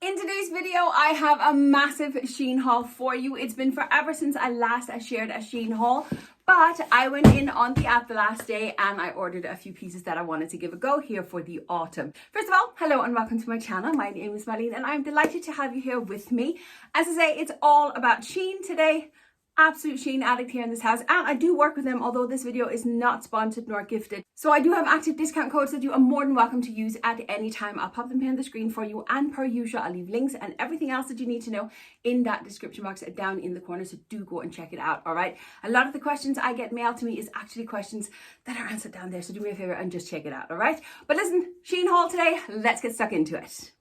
In today's video, I have a massive SHEIN haul for you. It's been forever since I last shared a SHEIN haul, but I went in on the app the last day and I ordered a few pieces that I wanted to give a go here for the autumn. First of all, hello and welcome to my channel. My name is Marleen and I'm delighted to have you here with me. As I say, it's all about SHEIN today. Absolute SHEIN addict here in this house, and I do work with them, although this video is not sponsored nor gifted. So I do have active discount codes that you are more than welcome to use at any time. I'll pop them here on the screen for you, and per usual I'll leave links and everything else that you need to know in that description box down in the corner, so do go and check it out. All right, a lot of the questions I get mailed to me is actually questions that are answered down there, so do me a favor and just check it out. All right, but listen, SHEIN haul today, let's get stuck into it.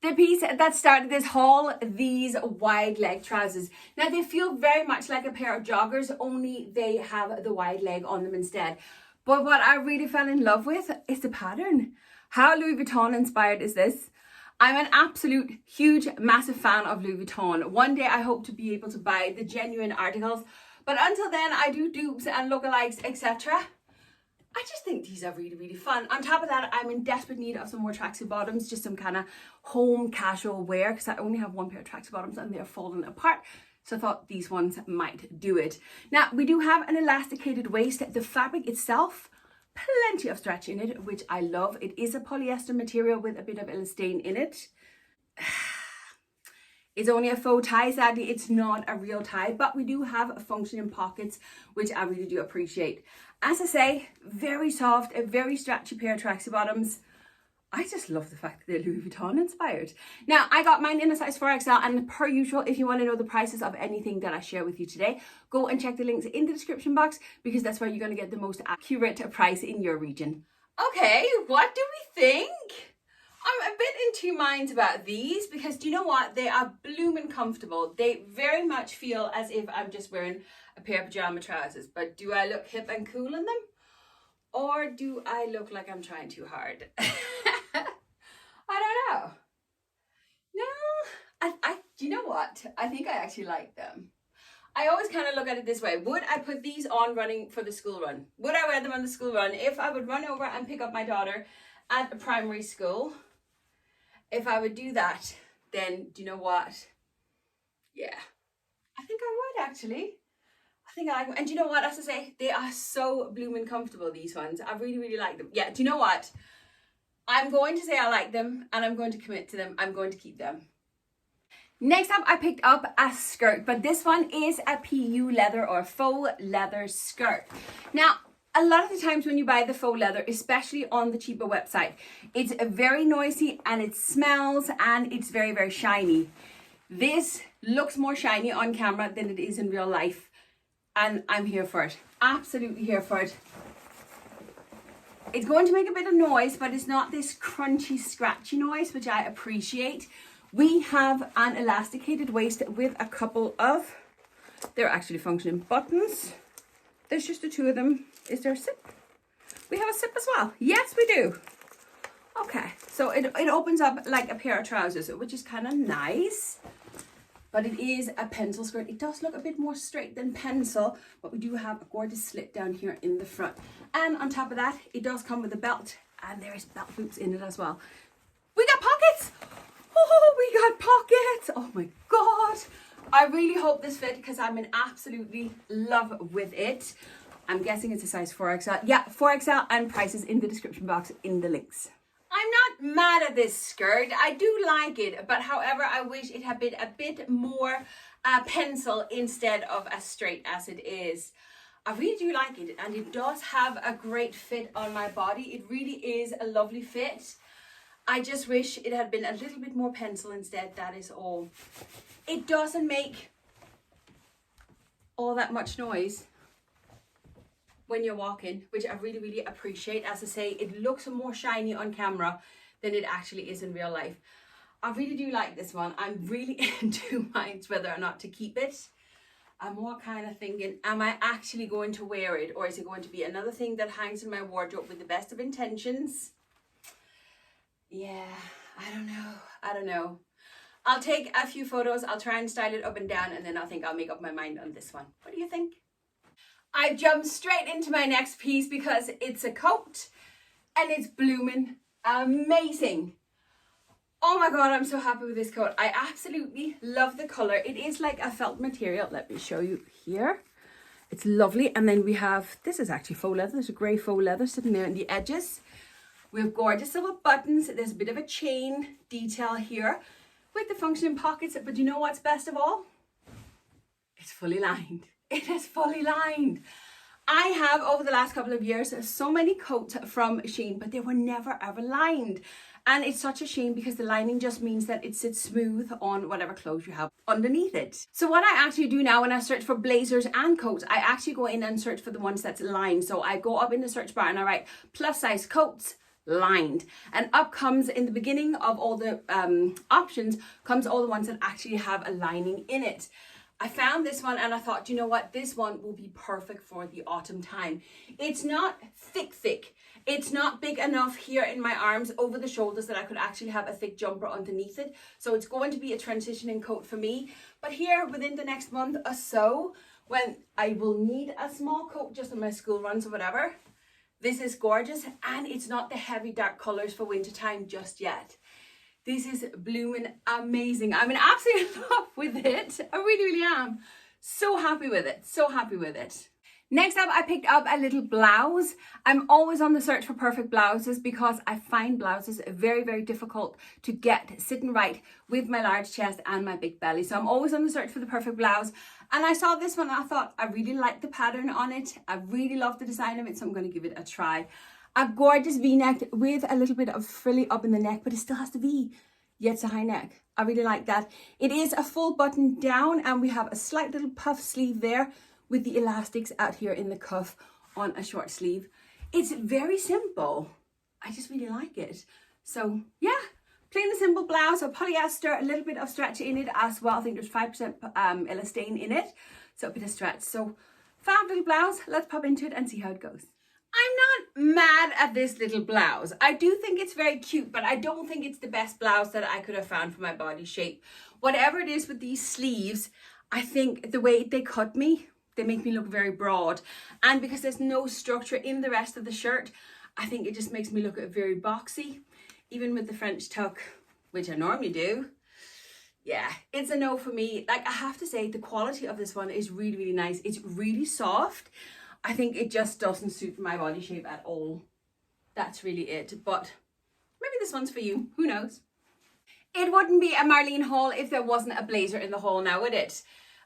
The piece that started this haul, these wide leg trousers. Now they feel very much like a pair of joggers, only they have the wide leg on them instead. But what I really fell in love with is the pattern. How Louis Vuitton inspired is this? I'm an absolute huge, massive fan of Louis Vuitton. One day I hope to be able to buy the genuine articles, but until then I do dupes and lookalikes, etc. I just think these are really, really fun. On top of that, I'm in desperate need of some more tracksuit bottoms, just some kind of home casual wear, because I only have one pair of tracksuit bottoms and they're falling apart. So I thought these ones might do it. Now, we do have an elasticated waist. The fabric itself, plenty of stretch in it, which I love. It is a polyester material with a bit of elastane in it. It's only a faux tie, sadly it's not a real tie, but we do have functioning pockets, which I really do appreciate. As I say, very soft, a very stretchy pair of tracksuit bottoms. I just love the fact that they're Louis Vuitton inspired. Now, I got mine in a size 4XL, and per usual, if you want to know the prices of anything that I share with you today, go and check the links in the description box, because that's where you're going to get the most accurate price in your region. Okay, what do we think? I'm a bit in two minds about these, because do you know what? They are blooming comfortable. They very much feel as if I'm just wearing a pair of pajama trousers. But do I look hip and cool in them? Or do I look like I'm trying too hard? I don't know. No, do you know what? I think I actually like them. I always kind of look at it this way. Would I put these on running for the school run? Would I wear them on the school run? If I would run over and pick up my daughter at a primary school, if I would do that, then do you know what? Yeah, I think I would actually. I think I like them. And do you know what? As I say, they are so blooming comfortable, these ones. I really, really like them. Yeah, do you know what? I'm going to say I like them and I'm going to commit to them. I'm going to keep them. Next up, I picked up a skirt, but this one is a PU leather or faux leather skirt. Now, a lot of the times when you buy the faux leather, especially on the cheaper website, it's very noisy and it smells and it's very, very shiny. This looks more shiny on camera than it is in real life, and I'm here for it. Absolutely here for it. It's going to make a bit of noise, but it's not this crunchy, scratchy noise, which I appreciate. We have an elasticated waist with a couple of, they're actually functioning buttons. There's just the two of them. Is there a zip? We have a zip as well. Yes, we do. Okay, so it opens up like a pair of trousers, which is kind of nice. But it is a pencil skirt. It does look a bit more straight than pencil, but we do have a gorgeous slit down here in the front. And on top of that, it does come with a belt, and there's belt loops in it as well. We got pockets. Oh, we got pockets. Oh my God. I really hope this fit, because I'm in absolutely love with it. I'm guessing it's a size 4XL. Yeah, 4XL, and prices in the description box in the links. I'm not mad at this skirt. I do like it, but however, I wish it had been a bit more pencil instead of as straight as it is. I really do like it, and it does have a great fit on my body. It really is a lovely fit. I just wish it had been a little bit more pencil instead, that is all. It doesn't make all that much noise when you're walking, which I really, really appreciate. As I say, it looks more shiny on camera than it actually is in real life. I really do like this one. I'm really in two minds whether or not to keep it. I'm more kind of thinking, am I actually going to wear it, or is it going to be another thing that hangs in my wardrobe with the best of intentions? Yeah, I don't know. I'll take a few photos. I'll try and style it up and down, and then I think I'll make up my mind on this one. What do you think? I jumped straight into my next piece because it's a coat and it's blooming amazing. Oh my God, I'm so happy with this coat. I absolutely love the color. It is like a felt material. Let me show you here. It's lovely. And then we have, this is actually faux leather. There's a grey faux leather sitting there in the edges. We have gorgeous little buttons. There's a bit of a chain detail here with the functioning pockets. But you know what's best of all? It's fully lined. It is fully lined. I have, over the last couple of years, so many coats from SHEIN, but they were never ever lined. And it's such a shame because the lining just means that it sits smooth on whatever clothes you have underneath it. So what I actually do now when I search for blazers and coats, I actually go in and search for the ones that's lined. So I go up in the search bar and I write plus size coats lined. And up comes, in the beginning of all the options, comes all the ones that actually have a lining in it. I found this one and I thought, you know what, this one will be perfect for the autumn time. It's not thick. It's not big enough here in my arms over the shoulders that I could actually have a thick jumper underneath it. So it's going to be a transitioning coat for me. But here within the next month or so, when I will need a small coat just on my school runs or whatever, this is gorgeous. And it's not the heavy dark colors for winter time just yet. This is blooming amazing. I'm in absolute love with it. I really am. So happy with it. So happy with it. Next up, I picked up a little blouse. I'm always on the search for perfect blouses because I find blouses very difficult to get sitting right with my large chest and my big belly. So I'm always on the search for the perfect blouse. And I saw this one and I thought I really like the pattern on it. I really love the design of it, so I'm going to give it a try. A gorgeous V-neck with a little bit of frilly up in the neck, but it still has the V, yet it's a high neck. I really like that. It is a full button down and we have a slight little puff sleeve there with the elastics out here in the cuff on a short sleeve. It's very simple. I just really like it. So yeah, plain and simple blouse, a polyester, a little bit of stretch in it as well. I think there's 5% elastane in it, so a bit of stretch. So fab little blouse. Let's pop into it and see how it goes. I'm not mad at this little blouse. I do think it's very cute, but I don't think it's the best blouse that I could have found for my body shape. Whatever it is with these sleeves, I think the way they cut me, they make me look very broad. And because there's no structure in the rest of the shirt, I think it just makes me look very boxy. Even with the French tuck, which I normally do. Yeah, it's a no for me. Like, I have to say, the quality of this one is really nice. It's really soft. I think it just doesn't suit my body shape at all. That's really it. But maybe this one's for you. Who knows? It wouldn't be a Marleen haul if there wasn't a blazer in the haul now, would it?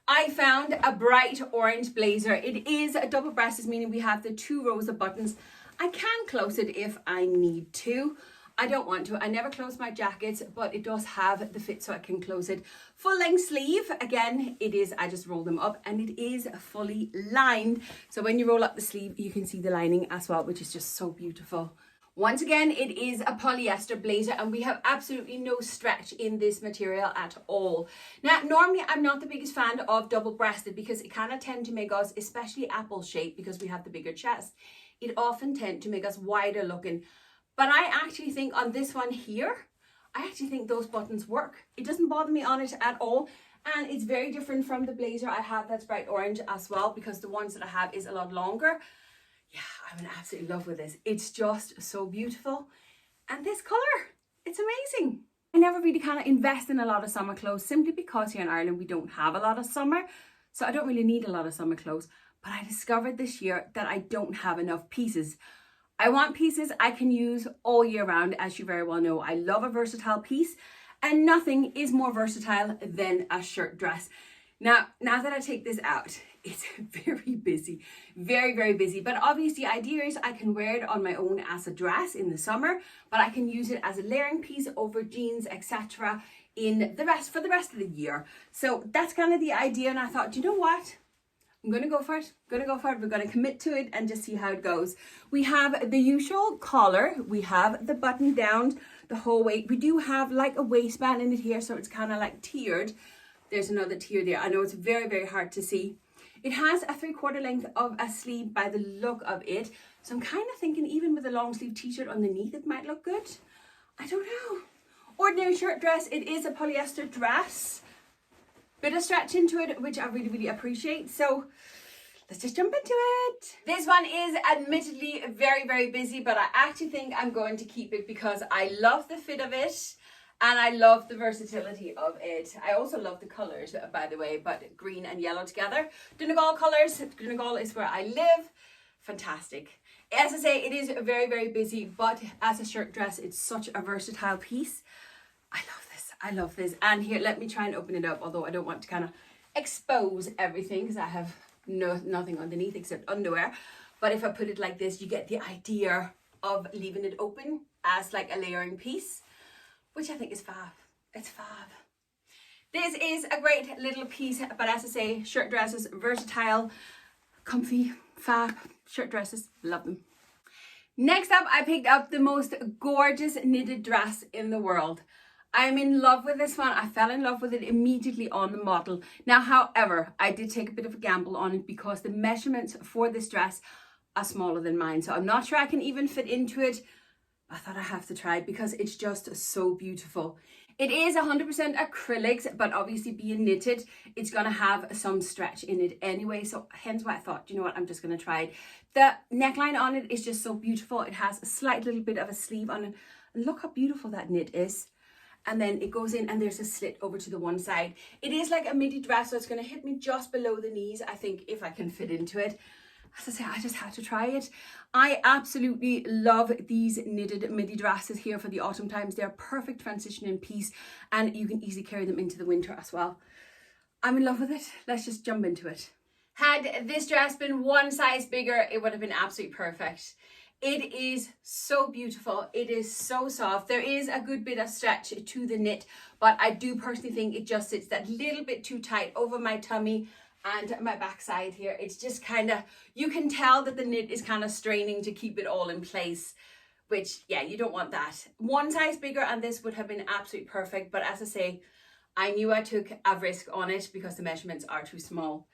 I found a bright orange blazer. It is a double breasted, meaning we have the 2 rows of buttons. I can close it if I need to. I don't want to. I never close my jackets, but it does have the fit so I can close it. Full length sleeve. Again, it is, I just roll them up and it is fully lined. So when you roll up the sleeve, you can see the lining as well, which is just so beautiful. Once again, it is a polyester blazer and we have absolutely no stretch in this material at all. Now, normally I'm not the biggest fan of double-breasted because it kind of tend to make us, especially apple shape, because we have the bigger chest, it often tend to make us wider looking. But I actually think on this one here, I actually think those buttons work. It doesn't bother me on it at all. And it's very different from the blazer I have that's bright orange as well, because the ones that I have is a lot longer. Yeah, I'm in absolute love with this. It's just so beautiful. And this color, it's amazing. I never really kind of invest in a lot of summer clothes simply because here in Ireland we don't have a lot of summer. So I don't really need a lot of summer clothes. But I discovered this year that I don't have enough pieces. I want pieces I can use all year round, as you very well know. I love a versatile piece and nothing is more versatile than a shirt dress. Now that I take this out, it's very busy, very busy. But obviously the idea is I can wear it on my own as a dress in the summer, but I can use it as a layering piece over jeans, etc. for the rest of the year. So that's kind of the idea. And I thought, you know what? I'm going to go for it. We're going to commit to it and just see how it goes. We have the usual collar. We have the button down the whole way. We do have like a waistband in it here, so it's kind of like tiered. There's another tier there. I know it's very hard to see. It has a 3/4 length of a sleeve by the look of it. So I'm kind of thinking even with a long sleeve t-shirt underneath, it might look good. I don't know. Ordinary shirt dress. It is a polyester dress. Bit of stretch into it, which I really appreciate. So let's just jump into it. This one is admittedly very busy, but I actually think I'm going to keep it because I love the fit of it. And I love the versatility of it. I also love the colours, by the way, but green and yellow together. Donegal colours. Donegal is where I live. Fantastic. As I say, it is very, very busy, but as a shirt dress, it's such a versatile piece. I love this. I love this. And here, let me try and open it up, although I don't want to kind of expose everything because I have nothing underneath except underwear. But if I put it like this, you get the idea of leaving it open as like a layering piece, which I think is fab. It's fab. This is a great little piece, but as I say, shirt dresses, versatile, comfy, fab shirt dresses, love them. Next up, I picked up the most gorgeous knitted dress in the world. I'm in love with this one. I fell in love with it immediately on the model. Now, however, I did take a bit of a gamble on it because the measurements for this dress are smaller than mine. So I'm not sure I can even fit into it. I thought I have to try it because it's just so beautiful. It is 100% acrylics, but obviously being knitted, it's going to have some stretch in it anyway. So hence why I thought, you know what, I'm just going to try it. The neckline on it is just so beautiful. It has a slight little bit of a sleeve on it. And look how beautiful that knit is. And then it goes in and there's a slit over to the one side. It is like a midi dress, so it's going to hit me just below the knees, I think, if I can fit into it. As I say, I just had to try it. I absolutely love these knitted midi dresses here for the autumn times. They're a perfect transitioning piece and you can easily carry them into the winter as well. I'm in love with it. Let's just jump into it. Had this dress been one size bigger, it would have been absolutely perfect. It is so beautiful. It is so soft. There is a good bit of stretch to the knit, but I do personally think it just sits that little bit too tight over my tummy and my backside here. It's just kind of, you can tell that the knit is kind of straining to keep it all in place, which, yeah, you don't want that. One size bigger and this would have been absolutely perfect. But as I say, I knew I took a risk on it because the measurements are too small.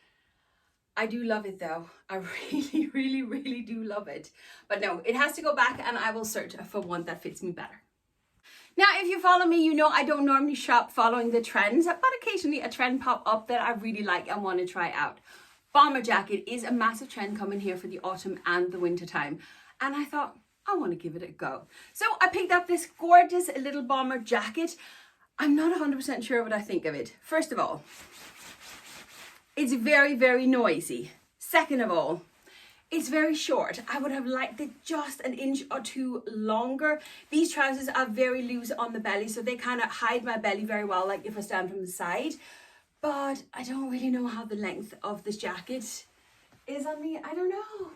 I do love it though. I really, really, really do love it. But no, it has to go back and I will search for one that fits me better. Now, if you follow me, you know I don't normally shop following the trends, but occasionally a trend pop up that I really like and want to try out. Bomber jacket is a massive trend coming here for the autumn and the winter time. And I thought, I want to give it a go. So I picked up this gorgeous little bomber jacket. I'm not 100% sure what I think of it. First of all, it's very, very noisy. Second of all, it's very short. I would have liked it just an inch or two longer. These trousers are very loose on the belly, so they kind of hide my belly very well, like if I stand from the side. But I don't really know how the length of this jacket is on me. I don't know.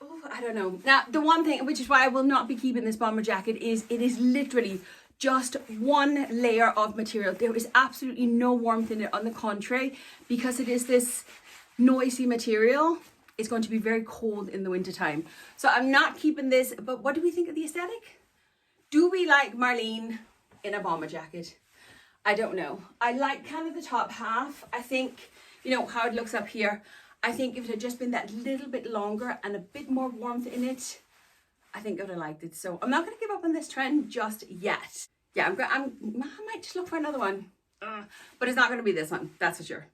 Oh, I don't know. Now, the one thing, which is why I will not be keeping this bomber jacket, is it is literally just one layer of material. There is absolutely no warmth in it. On the contrary, because it is this noisy material, it's going to be very cold in the winter time. So I'm not keeping this, but what do we think of the aesthetic? Do we like Marleen in a bomber jacket? I don't know. I like kind of the top half. I think, you know, how it looks up here. I think if it had just been that little bit longer and a bit more warmth in it, I think I would have liked it. So I'm not going to give up on this trend just yet. Yeah, I might just look for another one. But it's not going to be this one, that's for sure.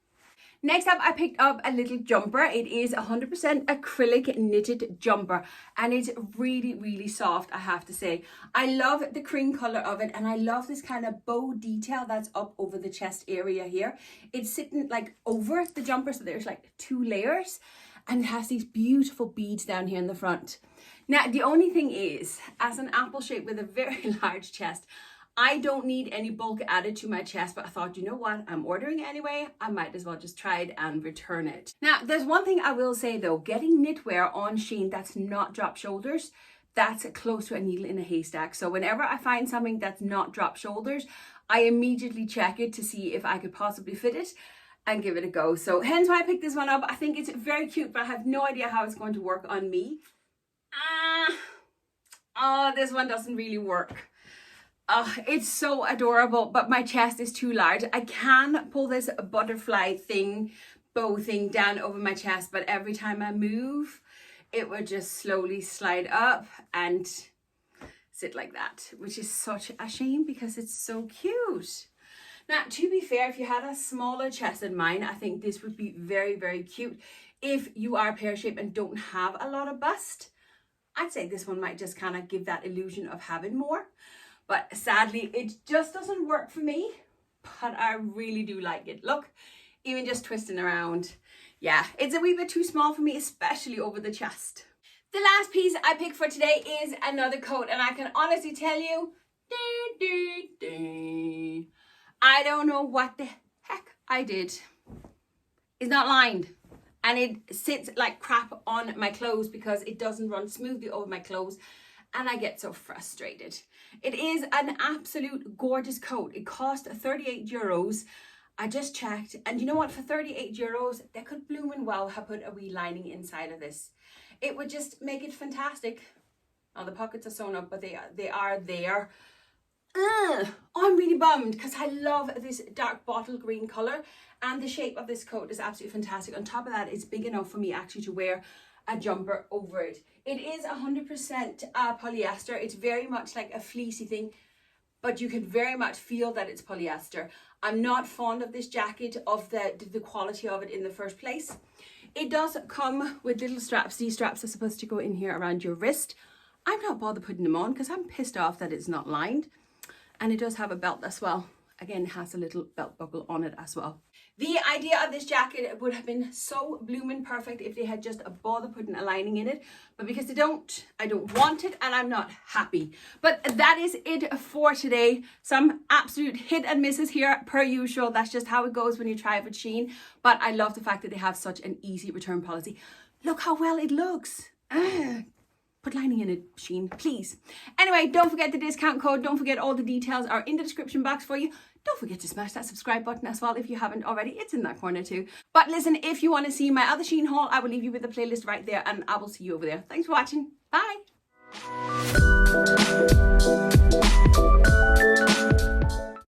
Next up, I picked up a little jumper. It is 100% acrylic knitted jumper and it's really, really soft, I have to say. I love the cream color of it and I love this kind of bow detail that's up over the chest area here. It's sitting like over the jumper, so there's like 2 layers and it has these beautiful beads down here in the front. Now, the only thing is, as an apple shape with a very large chest, I don't need any bulk added to my chest, but I thought, you know what, I'm ordering it anyway. I might as well just try it and return it. Now, there's one thing I will say though, getting knitwear on SHEIN that's not drop shoulders, that's close to a needle in a haystack. So whenever I find something that's not drop shoulders, I immediately check it to see if I could possibly fit it and give it a go. So hence why I picked this one up. I think it's very cute, but I have no idea how it's going to work on me. Oh, this one doesn't really work. It's so adorable, but my chest is too large. I can pull this butterfly thing, bow thing down over my chest, but every time I move, it would just slowly slide up and sit like that, which is such a shame because it's so cute. Now, to be fair, if you had a smaller chest than mine, I think this would be very, very cute. If you are pear-shaped and don't have a lot of bust, I'd say this one might just kind of give that illusion of having more. but sadly it just doesn't work for me, but I really do like it. Look, even just twisting around. Yeah, it's a wee bit too small for me, especially over the chest. The last piece I picked for today is another coat, and I can honestly tell you, I don't know what the heck I did. It's not lined, and it sits like crap on my clothes because it doesn't run smoothly over my clothes, and I get so frustrated. It is an absolute gorgeous coat. It cost 38 euros. I just checked, and you know what, for 38 euros, they could blooming well have put a wee lining inside of this. It would just make it fantastic. Now the pockets are sewn up, but they are there. I'm really bummed because I love this dark bottle green color, and the shape of this coat is absolutely fantastic. On top of that, it's big enough for me actually to wear a jumper over it. It is 100% polyester. It's very much like a fleecy thing, but you can very much feel that it's polyester. I'm not fond of this jacket, of the quality of it in the first place. It does come with little straps. These straps are supposed to go in here around your wrist. I'm not bothered putting them on because I'm pissed off that it's not lined. And it does have a belt as well. Again, it has a little belt buckle on it as well. The idea of this jacket would have been so blooming perfect if they had just bothered putting a lining in it. But because they don't, I don't want it, and I'm not happy. But that is it for today. Some absolute hit and misses here per usual. That's just how it goes when you try it with SHEIN. But I love the fact that they have such an easy return policy. Look how well it looks. Put lining in it, SHEIN, please. Anyway, don't forget the discount code. Don't forget all the details are in the description box for you. Don't forget to smash that subscribe button as well if you haven't already. It's in that corner too. But listen, if you want to see my other SHEIN haul, I will leave you with the playlist right there, and I will see you over there. Thanks for watching. Bye.